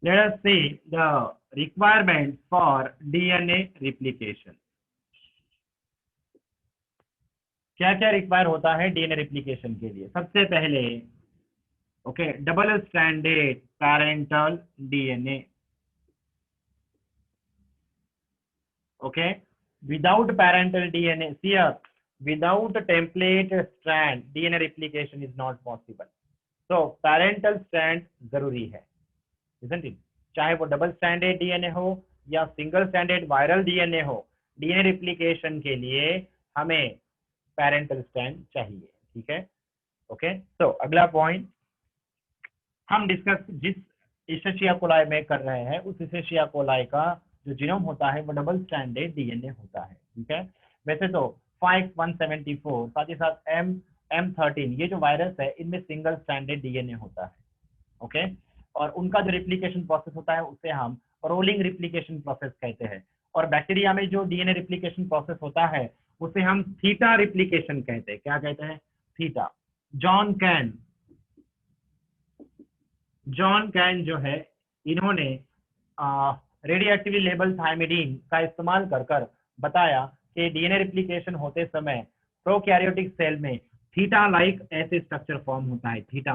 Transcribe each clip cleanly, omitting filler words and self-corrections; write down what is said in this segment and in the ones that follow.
Let us see the requirements for DNA replication. क्या क्या require होता है डीएनए रिप्लिकेशन के लिए? सबसे पहले okay, double stranded parental DNA. Okay, without parental DNA, see here, without template strand DNA replication is not possible. So parental strand जरूरी है, isn't it? चाहे वो डबल स्टैंडर्ड डीएनए हो या सिंगल स्टैंडर्ड वायरल डीएनए हो, DNA replication के लिए हमें पैरेंटल स्ट्रैंड चाहिए. ठीक है, ओके. तो अगला पॉइंट हम डिस्कस जिस इशेशिया कोलाई में कर रहे हैं, उस इशेशिया कोलाई का जो जीनोम होता है वो डबल स्टैंडर्ड डीएनए होता है. ठीक है, वैसे तो 5174 साथ ही साथ M13 ये जो वायरस है इनमें सिंगल स्टैंडर्ड डीएनए होता है. ओके, और उनका जो रिप्लिकेशन प्रोसेस होता है उसे हम रोलिंग रिप्लिकेशन प्रोसेस कहते हैं. और बैक्टीरिया में जो डीएनए रिप्लिकेशन प्रोसेस होता है उसे हम थीटा रिप्लिकेशन कहते हैं. क्या कहते हैं? थीटा. जॉन कैन जो है, इन्होंने रेडियो एक्टिवली लेबल थायमिडीन का इस्तेमाल कर कर बताया कि डीएनए रिप्लिकेशन होते समय प्रोकैरियोटिक सेल में थीटा लाइक ऐसे स्ट्रक्चर फॉर्म होता है. Theta,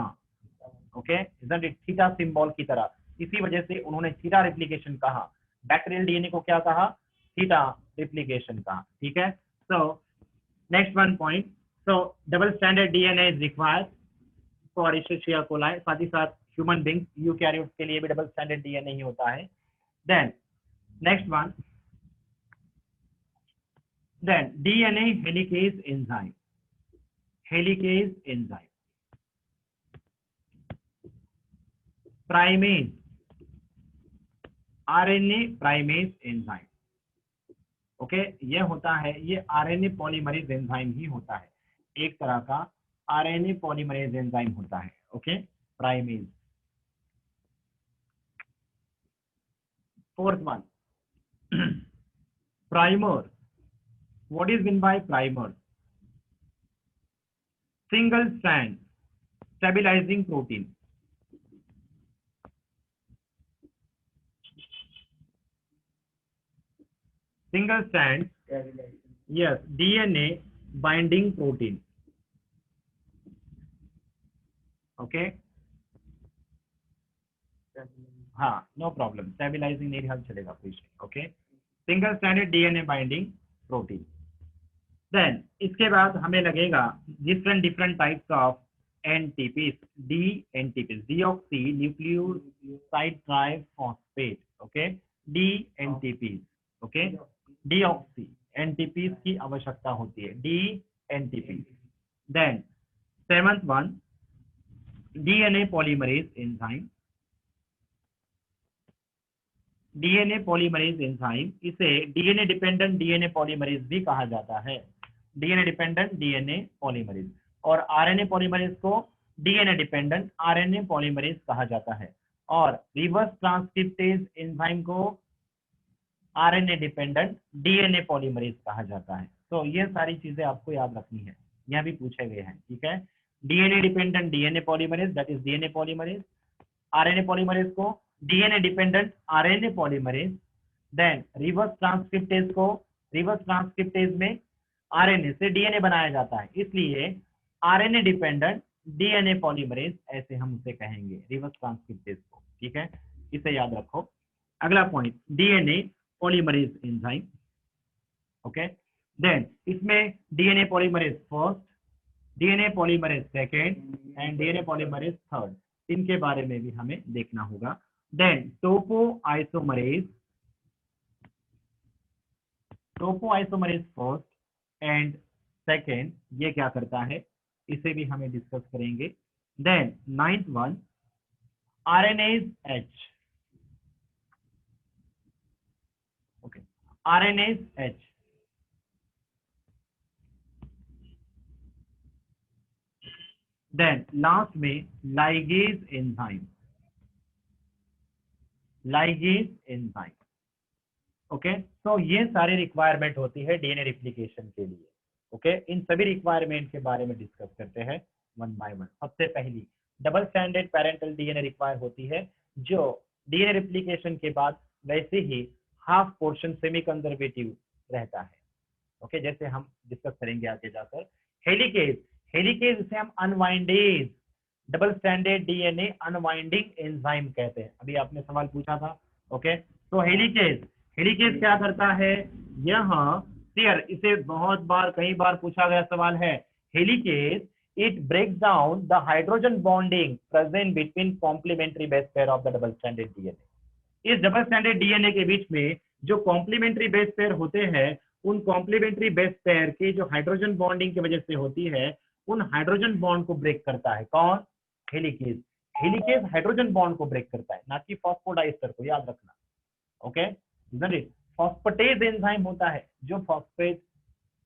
okay, isn't it? Theta symbol की तरह. इसी वजह से उन्होंने थीटा रिप्लिकेशन कहा. बैक्टीरियल डीएनए को क्या कहा? थीटा रिप्लिकेशन कहा. ठीक है. So next one point. So double standard DNA is required for इशेशिया कोलाई. साथ ही साथ ह्यूमन बींग्स यूकैरियोट्स के लिए भी डबल स्टैंडर्ड डीएनए ही होता है. Then next one, then DNA helicase enzyme. Helicase enzyme, primase, RNA primase enzyme. Okay, ये होता है, ये आरएनए पॉलीमरेज एंजाइम ही होता है. एक तरह का आरएनए पॉलीमरेज एंजाइम होता है. Okay, primase. Fourth one, primer. What is meant by primer? Single strand stabilizing protein. Single strand, yes, DNA binding protein. Okay. हाँ, no problem. Stabilizing नहीं हल चलेगा कुछ. Okay. Single stranded DNA binding protein. Then इसके बाद हमें लगेगा different types of NTPs, DNTPs, deoxynucleoside triphosphate. Okay, DNTPs. Okay, deoxy NTPs की आवश्यकता होती है. DNTPs. Then seventh one, DNA polymerase enzyme. DNA polymerase enzyme, इसे डीएनए डिपेंडेंट डीएनए पॉलीमरेज भी कहा जाता है. DNA dependent DNA polymerase. और आरएनए पॉलीमरेज को डीएनए डिपेंडेंट आरएनए पॉलीमरेज कहा जाता है. और रिवर्स ट्रांसक्रिप्टेज एंजाइम को आरएनए डिपेंडेंट डीएनए पॉलीमरेज कहा जाता है. तो ये सारी चीजें आपको याद रखनी है, यह भी पूछे गए हैं. ठीक है, DNA dependent DNA polymerase, that is DNA polymerase. RNA polymerase को DNA dependent RNA polymerase. Then reverse transcriptase को, रिवर्स ट्रांसक्रिप्टेज में आरएनए से डीएनए बनाया जाता है, इसलिए आरएनए डिपेंडेंट डीएनए पॉलीमरेज ऐसे हम उसे कहेंगे, रिवर्स ट्रांसक्रिप्टेज को. ठीक है, इसे याद रखो. अगला point, DNA polymerase enzyme. Okay, then इसमें DNA polymerase first, DNA polymerase second and DNA polymerase third, इनके बारे में भी हमें देखना होगा. Then topoisomerase, topoisomerase first and second, ये क्या करता है इसे भी हमें डिस्कस करेंगे. Then ninth one, RNase H. Okay, RNase H. Then last में ligase enzyme, ligase enzyme. Okay, तो ये सारी रिक्वायरमेंट होती है डीएनए रिप्लिकेशन के लिए. ओके, इन सभी रिक्वायरमेंट के बारे में डिस्कस करते हैं वन बाय वन. सबसे पहली double standard parental DNA require होती है, जो डीएनए रेप्लिकेशन के बाद वैसे ही हाफ पोर्शन सेमी कंजर्वेटिव रहता है। ओके, जैसे हम डिस्कस करेंगे आगे जाकर। हेलिकेज, हेलिकेज इसे हम unwindase double standard DNA unwinding enzyme कहते हैं। अभी आपने सवाल पूछा था। ओके, तो हेलिकेज, हेलिकेज क्या करता है? यह शेयर, इसे बहुत बार कई बार पूछा गया सवाल है। Helicase it breaks down the hydrogen bonding present between complementary base pair of the double stranded DNA। इस डबल स्टैंडर्ड डीएनए के बीच में जो कॉम्प्लीमेंट्री बेस पेयर होते हैं, उन कॉम्प्लीमेंट्री बेस पेयर की जो हाइड्रोजन बॉन्डिंग की वजह से होती है, उन हाइड्रोजन बॉन्ड को ब्रेक करता है कौन? हेलिकेज। हेलिकेज हाइड्रोजन बॉन्ड को ब्रेक करता है, ना कि फॉस्फोडाइस्टर को, याद रखना। ओके, फॉस्फेटेज एंजाइम होता है जो फॉस्फेट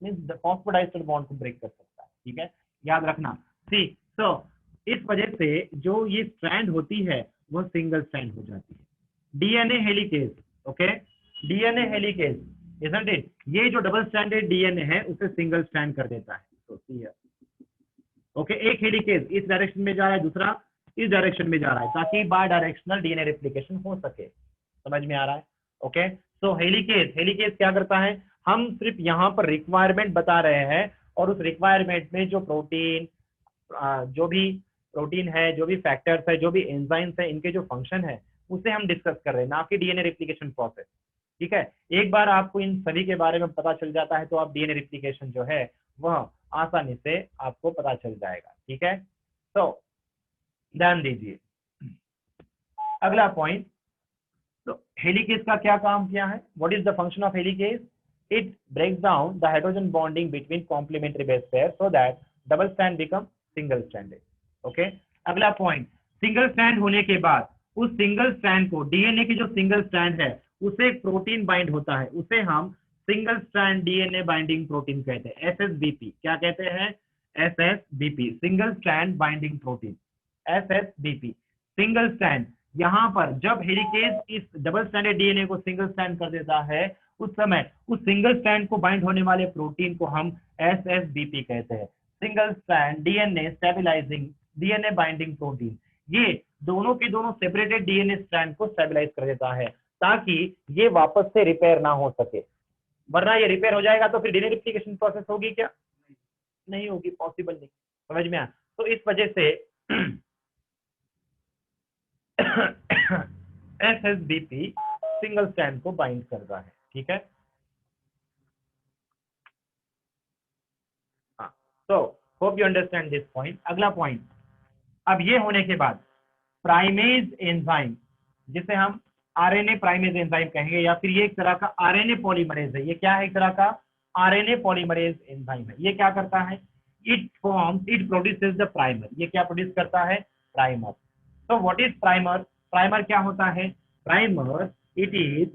मींस फॉस्फोडाइस्टर बॉन्ड को ब्रेक कर सकता है। ठीक है, याद रखना। सी, तो इस वजह से जो ये स्ट्रैंड होती है वो सिंगल स्ट्रैंड हो जाती है। DNA helicase, okay, DNA helicase, isn't it? ये जो डबल स्ट्रैंडेड डीएनए है उसे सिंगल स्ट्रैंड कर देता है। तो सी है, ओके, एक हेलिकेज इस डायरेक्शन में जा रहा है, दूसरा इस डायरेक्शन में जा रहा है, ताकि बाय डायरेक्शनल डीएनए रेप्लिकेशन हो सके। समझ में आ रहा है? ओके, सो हेलिकेज, हेलिकेज क्या करता है? हम सिर्फ यहाँ पर रिक्वायरमेंट बता रहे हैं, और उस रिक्वायरमेंट में जो प्रोटीन, जो भी प्रोटीन है, जो भी फैक्टर्स है, जो भी एंजाइम्स है, इनके जो फंक्शन है उसे हम डिस्कस कर रहे हैं, ना कि डीएनए रेप्लिकेशन प्रोसेस। ठीक है, एक बार आपको इन सभी के बारे में पता चल जाता है तो आप डीएनए रेप्लिकेशन जो है वह आसानी से आपको पता चल जाएगा। ठीक है, तो ध्यान दीजिए अगला पॉइंट। तो हेलिकेज का क्या काम किया है? What is the function of helicase? It breaks down the hydrogen bonding between complementary base pair so that double strand become single stranded. Okay, अगला पॉइंट, सिंगल स्ट्रैंड होने के बाद उस सिंगल स्ट्रैंड को, डीएनए की जो सिंगल स्ट्रैंड है उसे एक प्रोटीन बाइंड होता है, उसे हम single strand DNA binding protein कहते हैं, एसएसबीपी। क्या कहते हैं? SSBP, single strand binding protein, SSBP, single strand. यहाँ पर जब हेलिकेज इस डबल स्ट्रैंडेड डीएनए को सिंगल स्ट्रैंड कर देता है, उस समय उस सिंगल स्ट्रैंड को बाइंड होने वाले प्रोटीन को हम एसएसबीपी कहते हैं, single strand DNA stabilising DNA binding protein. ये दोनों के दोनों सेपरेटेड डीएनए स्ट्रैंड को स्टेबलाइज कर देता है, ताकि ये वापस से रिपेयर ना हो सके। वरना ये रिपेयर हो जाएगा तो फिर डीएनए रेप्लिकेशन प्रोसेस होगी क्या? नहीं होगी, पॉसिबल नहीं। समझ में आया? तो इस वजह से एसएसबीपी सिंगल स्ट्रैंड को बाइंड कर रहा है। ठीक है, हाँ, तो hope you understand this point. अगला पॉइंट, अब ये होने के बाद प्राइमेज एंजाइम, जिसे हम आरएनए प्राइमेज एंजाइम कहेंगे, या फिर ये एक तरह का आरएनए पॉलीमरेज है। ये क्या है? एक तरह का आरएनए पॉलीमरेज एंजाइम है। ये क्या करता है? It produces the primer. ये क्या प्रोड्यूस करता है? प्राइमर। तो व्हाट इज प्राइमर? प्राइमर क्या होता है? Primer, it is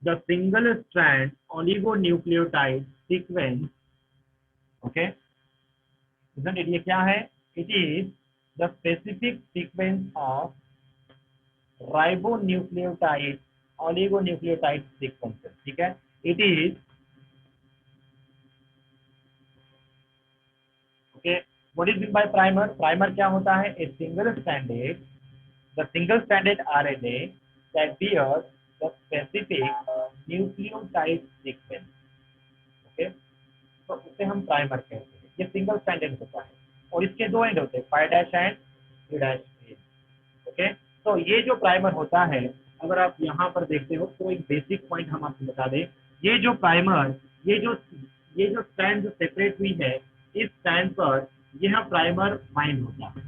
the single strand oligonucleotide sequence. Okay, ये क्या है? It is the specific sequence of ribonucleotide oligonucleotide sequences। ठीक है, it is okay, what is mean by primer? Primer क्या होता है? A single stranded, the single stranded RNA that bears the specific nucleotide sequence। Okay, तो उसे हम primer कहते हैं। ये सिंगल स्ट्रैंडेड होता है और इसके दो एंड होते हैं, 5' एंड 3'। ओके, तो ये जो प्राइमर होता है, अगर आप यहाँ पर देखते हो तो एक बेसिक पॉइंट हम आपको बता दें। ये जो प्राइमर, ये जो स्ट्रैंड जो सेपरेट हुई है, इस स्ट्रैंड पर यह प्राइमर बाइंड होता है।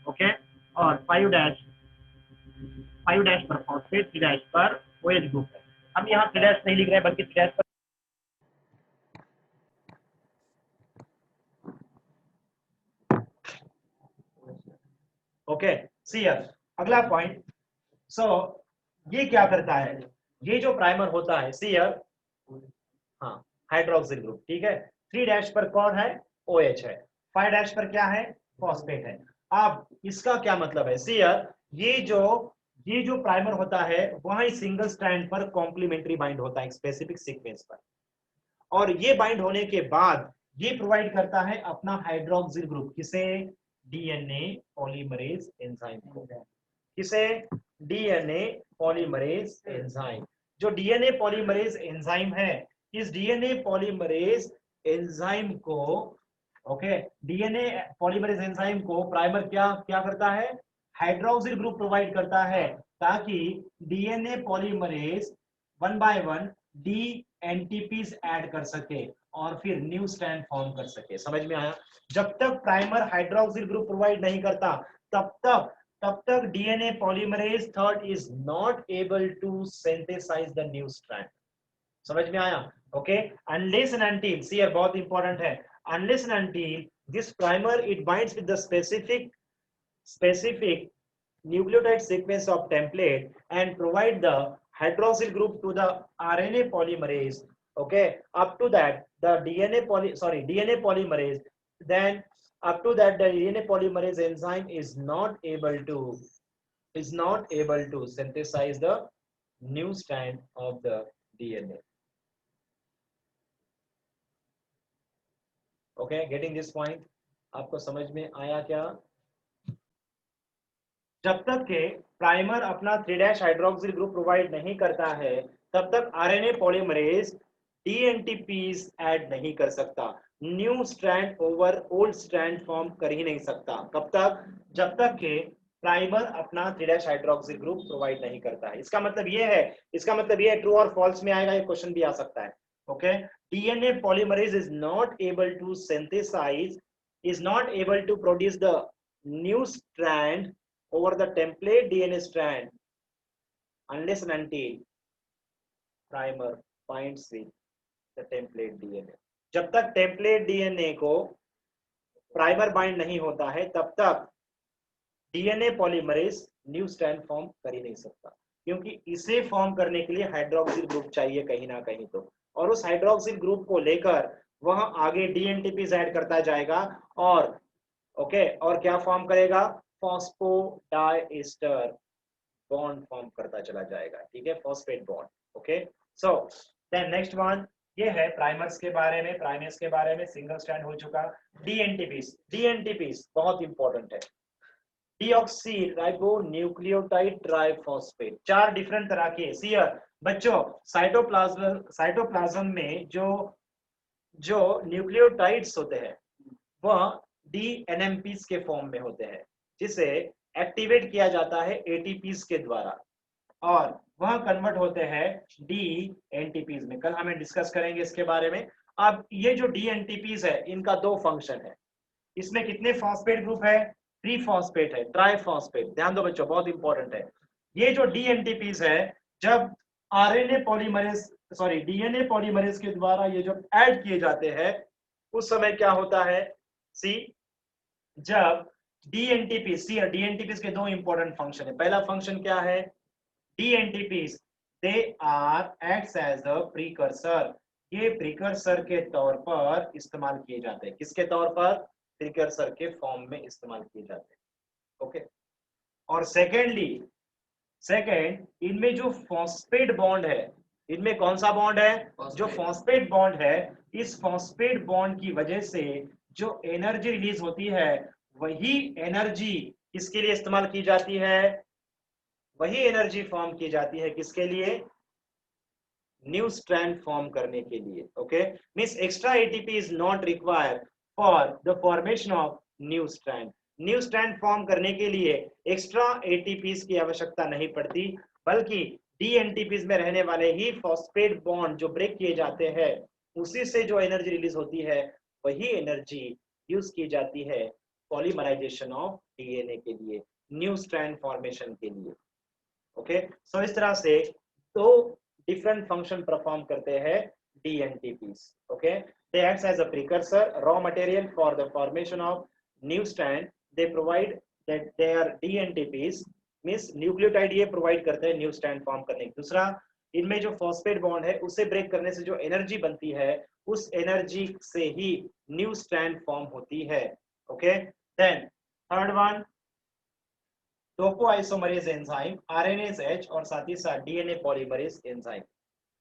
ओके, और 5' पर फॉस्फेट, 3' पर OH ग्रुप है। हम यहाँ 3' नहीं लिख रहे हैं, बल्कि 3' पर ओके, सी अगला पॉइंट। सो ये क्या करता है? ये जो प्राइमर होता है, सी हाँ, हाइड्रोक्सिल ग्रुप। ठीक है, 3' पर कौन है? OH है। 5' पर क्या है? फॉस्फेट है। अब इसका क्या मतलब है? सी ये जो प्राइमर होता है वह सिंगल स्ट्रैंड पर कॉम्प्लीमेंट्री बाइंड होता है एक स्पेसिफिक सीक्वेंस पर, और ये बाइंड होने के बाद ये प्रोवाइड करता है अपना हाइड्रोक्सिल ग्रुप। किसे? डीएनए पॉलीमरेज एंजाइम को। किसे? DNA polymerase enzyme. जो डीएनए पॉलीमरेज एंजाइम है, इस डीएनए पॉलीमरेज एंजाइम को, ओके, डीएनए पॉलीमरेज एंजाइम को प्राइमर क्या क्या करता है? हाइड्रोक्सिल ग्रुप प्रोवाइड करता है, ताकि DNA polymerase one by one d NTPs add कर सके और फिर न्यू स्ट्रैंड फॉर्म कर सके। समझ में आया? जब तक प्राइमर हाइड्रोक्सिल ग्रुप प्रोवाइड नहीं करता, तब तक DNA polymerase third is not able to synthesise the new strand. समझ में आया? Okay, unless and until, see बहुत इंपॉर्टेंट है, unless and until this primer it binds with the specific nucleotide sequence of template and provide the hydroxyl group to the RNA polymerase. Okay, up to that the DNA polymerase, then up to that the DNA polymerase enzyme is not able to synthesize the new strand of the DNA. Okay, getting this point? आपको समझ में आया क्या? जब तक के primer अपना 3' hydroxyl group provide नहीं करता है, तब तक आरएनए पॉलीमरेज डीएनटीपीज ऐड नहीं कर सकता, new strand over old strand form कर ही नहीं सकता। कब तक? जब तक के प्राइमर अपना 3' हाइड्रोक्सिल ग्रुप प्रोवाइड नहीं करता है। इसका मतलब ये है, ट्रू और फॉल्स में आएगा, ये क्वेश्चन भी आ सकता है। Okay, DNA polymerase is not able to synthesize, is not able to produce the new strand over the template DNA strand unless and until primer binds with the template DNA. जब तक template DNA को primer bind नहीं होता है, तब तक DNA polymerase new strand form कर ही नहीं सकता, क्योंकि इसे फॉर्म करने के लिए हाइड्रोक्सिल ग्रुप चाहिए कहीं ना कहीं तो, और उस हाइड्रोक्सिल ग्रुप को लेकर वह आगे डीएनटीपीज ऐड करता जाएगा और ओके, और क्या फॉर्म करेगा? फॉस्फोडाइएस्टर बॉन्ड फॉर्म करता चला जाएगा। ठीक है, phosphate bond. Okay, so then next one, ये है प्राइमर्स के बारे में, प्राइमेस के बारे में, सिंगल स्ट्रैंड हो चुका। डीएनटीपीज बहुत इंपॉर्टेंट है। Deoxy ribo nucleotide triphosphate, 4 different तरह के सीयर बच्चों, साइटोप्लाज्म में जो न्यूक्लियोटाइड्स होते हैं वह डीएनएमपीज के फॉर्म में होते हैं, जिसे एक्टिवेट किया जाता है एटीपीज के द्वारा, और वह कन्वर्ट होते हैं डीएनटीपीज में। कल हमें डिस्कस करेंगे इसके बारे में। अब ये जो डीएनटीपीज है, इनका 2 फंक्शन है। इसमें कितने फॉस्फेट ग्रुप है? 3 फॉस्फेट है, ट्राइफॉस्फेट। ध्यान दो बच्चों, बहुत इंपॉर्टेंट है। ये जो डीएनटीपीज है, जब डीएनए पॉलीमरेज के द्वारा ये जब ऐड किए जाते हैं, उस समय क्या होता है? सी, जब डीएनटीपीज के 2 इंपॉर्टेंट फंक्शन है। पहला फंक्शन क्या है? DNTPs they are acts as a precursor, ये प्रीकर्सर के तौर पर इस्तेमाल किए जाते हैं। किसके तौर पर? प्रीकर्सर के फॉर्म में इस्तेमाल किए जाते हैं। ओके, और सेकेंड, इनमें जो फॉस्फेट बॉन्ड है, इनमें कौन सा बॉन्ड है? जो फॉस्फेट बॉन्ड है, इस फॉस्फेट बॉन्ड की वजह से जो एनर्जी रिलीज होती है, वही एनर्जी किसके लिए इस्तेमाल की जाती है? वही एनर्जी फॉर्म की जाती है किसके लिए? न्यू स्ट्रैंड फॉर्म करने के लिए। Okay, means extra ATP is not required for the formation of new strand. New strand form करने के लिए एक्स्ट्रा एटीपीज की आवश्यकता नहीं पड़ती, बल्कि डीएनटीपीज में रहने वाले ही फॉस्फेट बॉन्ड जो ब्रेक किए जाते हैं, उसी से जो एनर्जी रिलीज होती है, वही एनर्जी यूज की जाती है पॉलीमराइजेशन ऑफ डीएनए के लिए, न्यू स्ट्रैंड फॉर्मेशन के लिए। ओके, सो इस तरह से 2 डिफरेंट फंक्शन परफॉर्म करते हैं DNTPs. Okay, they acts as a precursor, raw material for the formation of new strand. They provide that they are DNTPs, means nucleotide ये प्रोवाइड करते हैं न्यू स्ट्रैंड फॉर्म करने की। दूसरा, इनमें जो फॉस्फेट बॉन्ड है, उसे ब्रेक करने से जो एनर्जी बनती है, उस एनर्जी से ही न्यू स्ट्रैंड फॉर्म होती है। Okay, then third one, topoisomerase enzyme, RNase H, और साथ ही साथ डीएनए पॉलीमरेज एंजाइम।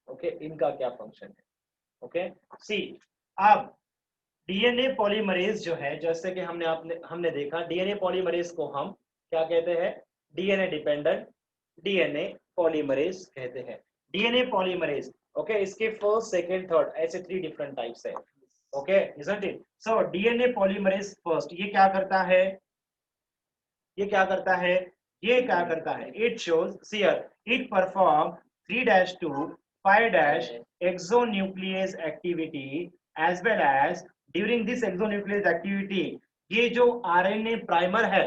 ओके, इनका क्या फंक्शन है? ओके, सी, अब डीएनए पॉलीमरेज जो है, जैसे कि हमने देखा, डीएनए पॉलीमरेज को हम क्या कहते हैं? डीएनए डिपेंडेंट डीएनए पॉलीमरेज कहते हैं। डीएनए पॉलीमरेज, ओके, इसके फर्स्ट, सेकंड, थर्ड ऐसे 3 डिफरेंट टाइप्स है। Okay, isn't it? So DNA polymerase first ये क्या करता है, ये क्या करता है, ये क्या करता है, इट शोज सियर it perform 3-2 5- exonuclease activity as well as during this exonuclease activity ये जो आरएनए प्राइमर है,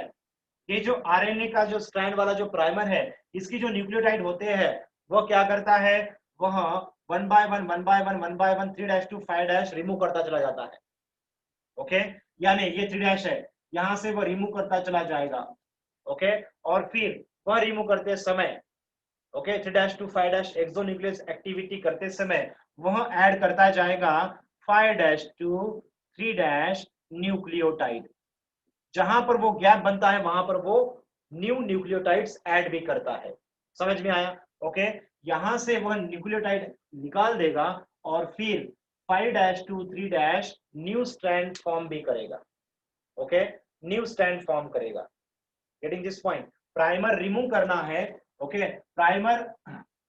ये जो आरएनए का जो स्ट्रैंड वाला जो प्राइमर है, इसकी जो न्यूक्लियोटाइड होते हैं वो क्या करता है, वह 1/1 1/1 1/1 3-2 5- रिमूव करता चला जाता है। ओके, यानी ये 3 है, यहां से वो रिमूव करता चला जाएगा। ओके, और फिर वह रिमूव करते समय, ओके, 3-2 5- एक्सोन्यूक्लियस एक्टिविटी करते समय वह ऐड करता जाएगा 5-2 3- न्यूक्लियोटाइड। जहां पर वो गैप बनता है वहां पर वो न्यू न्यूक्लियोटाइड्स ऐड भी करता है। समझ में आया? ओके, यहां से वह न्यूक्लियोटाइड निकाल देगा और फिर 5-2 3- न्यू स्ट्रैंड फॉर्म भी करेगा। ओके, न्यू स्ट्रैंड फॉर्म करेगा। Getting this point? Primer remove करना है। ओके, प्राइमर,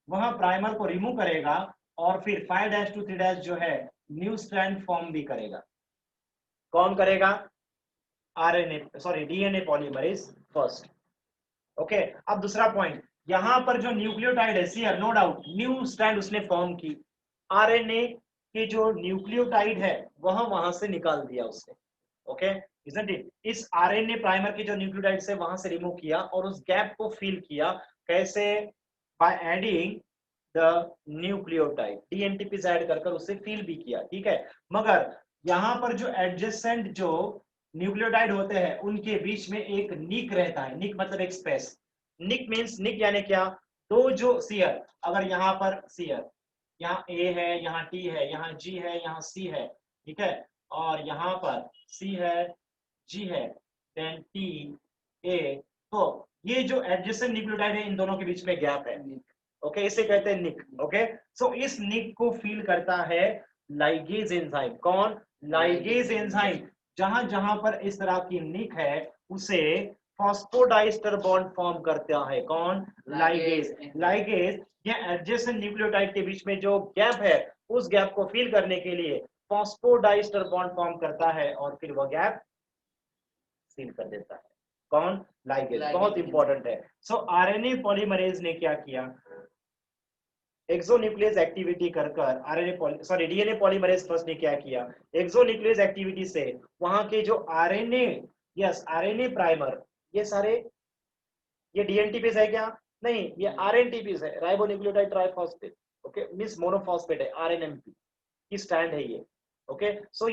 वह प्राइमर को रिमूव करेगा और फिर 5-2 3- जो है न्यू स्ट्रैंड फॉर्म भी करेगा। कौन करेगा? RNA, sorry DNA polymerase first. Okay, अब दूसरा पॉइंट, यहां पर जो न्यूक्लियोटाइड है, सी नो डाउट न्यू स्ट्रैंड उसने फॉर्म की, आरएनए के जो न्यूक्लियोटाइड है वह वहां से निकाल दिया उसने। Okay, isn't it? इस आरएनए प्राइमर के जो न्यूक्लियोटाइड से वहां से रिमूव किया और उस गैप को फिल किया, कैसे? By adding the nucleotide, dNTPs add कर उसे फिल भी किया, ठीक है। मगर यहाँ पर जो एडजेसेंट जो न्यूक्लियोटाइड होते हैं उनके बीच में एक निक रहता है। निक मतलब एक स्पेस। निक मींस, निक यानी क्या, दो जो सीयर, अगर यहाँ पर सीयर, यहाँ ए है, यहाँ टी है, यहाँ जी है, यहाँ सी है, ठीक है, और यहाँ पर सी है, जी है, देन टी, ए, तो ये जो एडजेसेंट न्यूक्लियोटाइड है इन दोनों के बीच में गैप है। ओके, इसे कहते हैं निक। ओके, सो इस निक को फिल करता है लाइगेज एंजाइम। कौन? Ligase enzyme. जहां जहां पर इस तरह की निक है उसे फॉस्फोडाइस्टर बॉन्ड फॉर्म करता है। कौन? लाइगेज। लाइगेज ये एडजेसेंट न्यूक्लियोटाइड के बीच में जो गैप है उस गैप को फिल करने के लिए फॉस्फोडाइस्टर बॉन्ड फॉर्म करता है और फिर वह गैप फिल कर देता है। कौन? लाइगेज। बहुत इंपॉर्टेंट है। सो आरएनए पॉलीमरेज ने क्या किया, एक्सोन्यूक्लियस एक्टिविटी कर RNA, sorry DNA polymerase first ने क्या किया, एक्सोन्यूक्लियस एक्टिविटी से वहां के जो आरएनए, यस आरएनए प्राइमर, ये सारे, ये डीएनटीपीज है क्या? नहीं, ये आरएनटीपीज है, ribonucleotide triphosphate. Okay, miss monophosphate है, आरएनएमपी की स्टैंड है ये। ओके, सो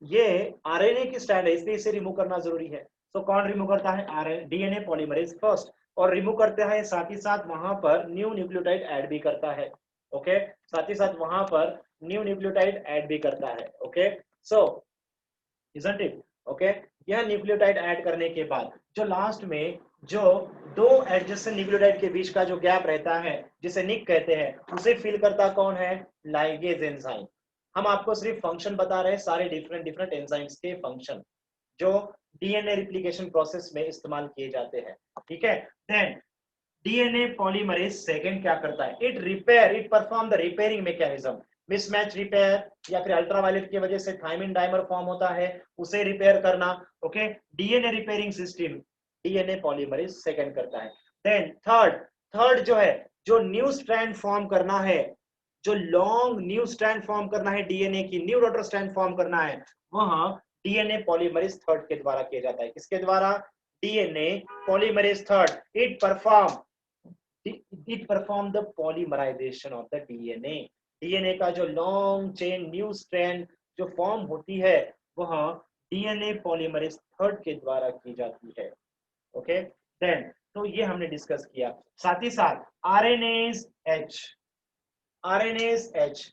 ये आरएनए की स्टैंड है, इसलिए इसे रिमूव करना जरूरी है। तो कौन रिमूव करता है? आरएनए, डीएनए पॉलीमरेज फर्स्ट, और रिमूव करते हैं साथ ही साथ वहां पर न्यू न्यूक्लियोटाइड ऐड भी करता है। ओके, साथ ही साथ वहां पर न्यू न्यूक्लियोटाइड ऐड भी करता है। Okay, so isn't it? Okay, यह न्यूक्लियोटाइड ऐड करने के बाद जो लास्ट में जो दो एडजेसेंट न्यूक्लियोटाइड के बीच का जो गैप रहता है जिसे निक कहते हैं, उसे फिल करता कौन है? Ligase enzyme. हम आपको सिर्फ फंक्शन बता रहे हैं, सारे डिफरेंट डिफरेंट एंजाइम्स के फंक्शन जो डीएनए रिप्लिकेशन प्रोसेस में इस्तेमाल किए जाते हैं, ठीक है। देन डीएनए पॉलीमरेज सेकंड क्या करता है? It perform the repairing mechanism. Mismatch repair या फिर अल्ट्रावायलेट की वजह से थायमिन डाइमर फॉर्म होता है, उसे रिपेयर करना। Okay, DNA repairing system DNA polymerase second करता है। देन थर्ड जो है, जो न्यू स्ट्रैंड फॉर्म करना है, जो लॉन्ग न्यू स्ट्रैंड फॉर्म करना है, डीएनए की न्यू डॉटर स्ट्रैंड फॉर्म करना है, वह डीएनए पॉलीमरेज थर्ड के द्वारा किया जाता है। किसके द्वारा? DNA polymerase third. It perform the polymerisation of the DNA. DNA का जो लॉन्ग चेन न्यू स्ट्रैंड जो फॉर्म होती है वह डीएनए पॉलीमरेज थर्ड के द्वारा की जाती है। ओके, देन तो ये हमने डिस्कस किया। साथ ही साथ आरएनएज एच, आरएनएज एच,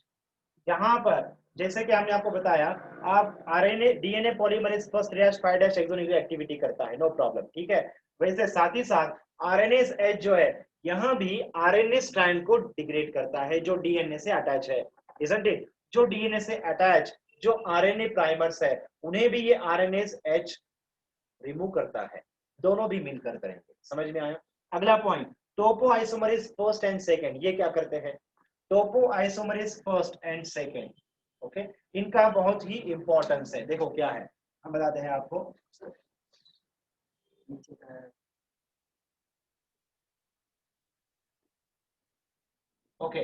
यहाँ पर जैसे कि हमने आपको बताया, आप RNA DNA polymerase first 3-5 exonuclease activity करता है, नो प्रॉब्लम, ठीक है। वैसे साथ ही साथ आरएनएज एच जो है, यहाँ भी आरएनए स्ट्रैंड को डिग्रेड करता है जो डीएनए से अटैच है, isn't it? जो डीएनए से अटैच जो आरएनए प्राइमर्स है उन्हें भी ये आरएनएज एच रिमूव करता है। दोनों भी मिलकर करेंगे। समझ में आया? अगला point, topoisomerase first and second, ये क्या करते हैं? Topoisomerase first and second, okay, इनका बहुत ही इंपॉर्टेंस है। देखो क्या है, हम बताते हैं आपको। ओके,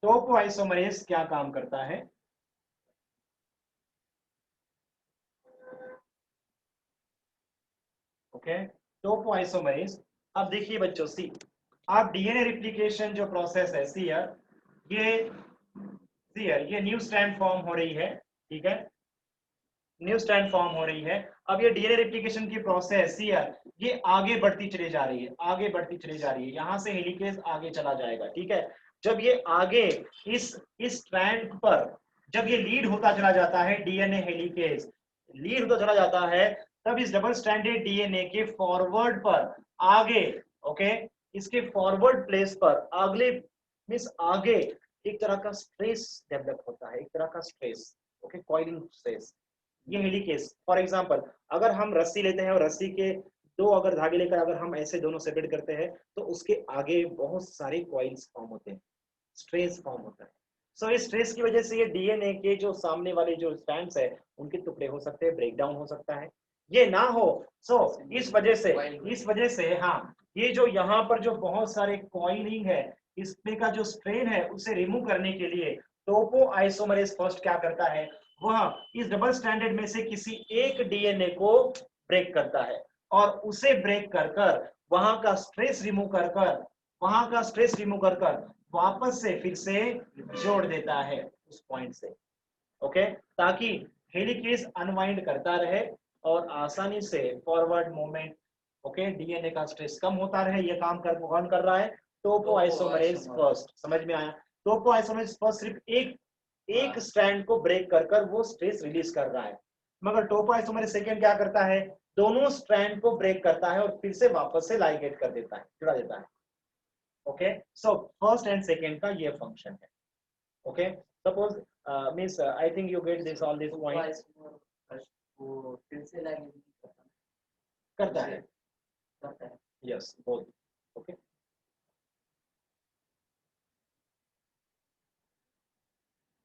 टोपो आइसोमरेज क्या काम करता है? ओके, टोपो आइसोमरेज, अब देखिए बच्चों, सी, आप डीएनए रिप्लिकेशन जो प्रोसेस है, सी ये न्यू स्ट्रैंड फॉर्म हो रही है, ठीक है, न्यू स्ट्रैंड फॉर्म हो रही है। अब ये डीएनए रेप्लिकेशन की प्रोसेस ये आगे बढ़ती चली जा रही है, आगे बढ़ती चली जा रही है, यहां से हेलिकेज आगे चला जाएगा, ठीक है। जब ये आगे इस स्ट्रैंड पर जब ये लीड होता चला जाता है, डीएनए हेलिकेज लीड होता चला जाता है, तब इस डबल स्ट्रैंडेड डीएनए के फॉरवर्ड पर आगे, ओके, इसके फॉरवर्ड प्लेस पर अगले मींस आगे एक तरह का स्ट्रेस डेवलप होता है, एक तरह का स्ट्रेस, ओके, कॉइलिंग स्ट्रेस। ये हेलिकेज, फॉर एग्जांपल, अगर हम रस्सी लेते हैं और रस्सी के दो अगर धागे लेकर अगर हम ऐसे दोनों सेपरेट करते हैं, तो उसके आगे बहुत सारे कॉइल्स फॉर्म होते हैं, स्ट्रेस फॉर्म होता है। सो इस स्ट्रेस की वजह से ये डीएनए के जो सामने वाले जो स्ट्रैंड्स है, उनके टुकड़े हो सकते हैं, ब्रेक डाउन हो सकता है। ये ना हो, सो इस वजह से हाँ, ये जो यहाँ पर जो बहुत सारे कॉइलिंग है, इसमें का जो स्ट्रेन है, उसे रिमूव करने के लिए टोपो आइसोमरेज फर्स्ट क्या करता है, वह इस डबल स्टैंडर्ड में से किसी एक डीएनए को ब्रेक करता है और उसे ब्रेक कर कर वहां का स्ट्रेस रिमूव कर कर वापस से फिर से जोड़ देता है उस पॉइंट से, ओके, ताकि हेलिकेज अनवाइंड करता रहे और आसानी से फॉरवर्ड मूवमेंट, ओके, डीएनए का स्ट्रेस कम होता रहे। ये काम कौन कर रहा है? टोपो आइसोमरेज फर्स्ट। समझ में आया? टोपो आइसोमरेज फर्स्ट सिर्फ एक स्ट्रैंड को ब्रेक कर कर वो स्ट्रेस रिलीज कर रहा है, मगर टोपो आइसोमरेज सेकेंड क्या करता है? दोनों स्ट्रैंड को ब्रेक करता है और फिर से वापस से लाइगेट कर देता है, जुड़ा देता है। Okay, so first and second का ये फंक्शन है। Okay, suppose means I think you get this all this point. वो फिर से लाइन करता है, करता है। Yes, both. ओके,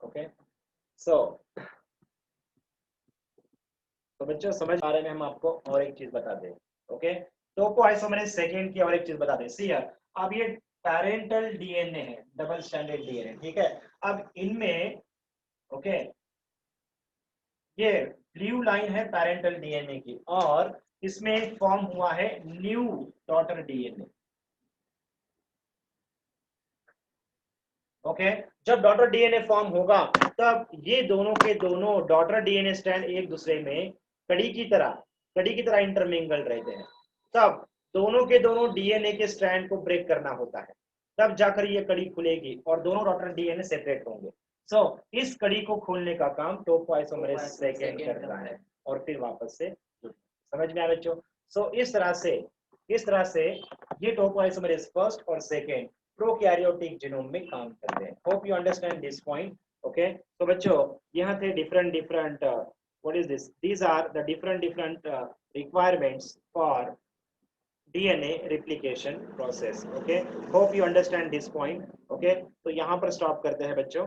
ओके, सो तो बच्चों समझ आ रहे हैं, हम आपको और एक चीज बता दें। ओके, टोपो आइसोमरेज सेकेंड की और एक चीज बता दें। सी अब ये पैरेंटल डीएनए है, डबल स्टैंडर्ड डीएनए, ठीक है। अब इनमें, ओके, ये ब्लू लाइन है पैरेंटल डीएनए की और इसमें फॉर्म हुआ है न्यू डॉटर डीएनए। ओके, जब डॉटर डीएनए फॉर्म होगा, तब ये दोनों के दोनों डॉटर डीएनए स्ट्रैंड एक दूसरे में कड़ी की तरह इंटरमिंगल रहते हैं। तब दोनों के दोनों डीएनए के स्ट्रैंड को ब्रेक करना होता है, तब जाकर ये कड़ी खुलेगी और दोनों डॉटर डीएनए सेपरेट होंगे। सो इस कड़ी को खोलने का काम टोपो आइसोमरेज सेकेंड करता है और फिर वापस से समझ में आया बच्चों? सो इस तरह से ये टोपो आइसोमरेज फर्स्ट और सेकेंड प्रोकैरियोटिक जीनोम में काम करते हैं। Hope you understand this point. Okay, तो बच्चों यहाँ थे different what is this, these are the different requirements for DNA replication process. Okay, hope you understand this point. Okay, तो यहाँ पर स्टॉप करते हैं बच्चों।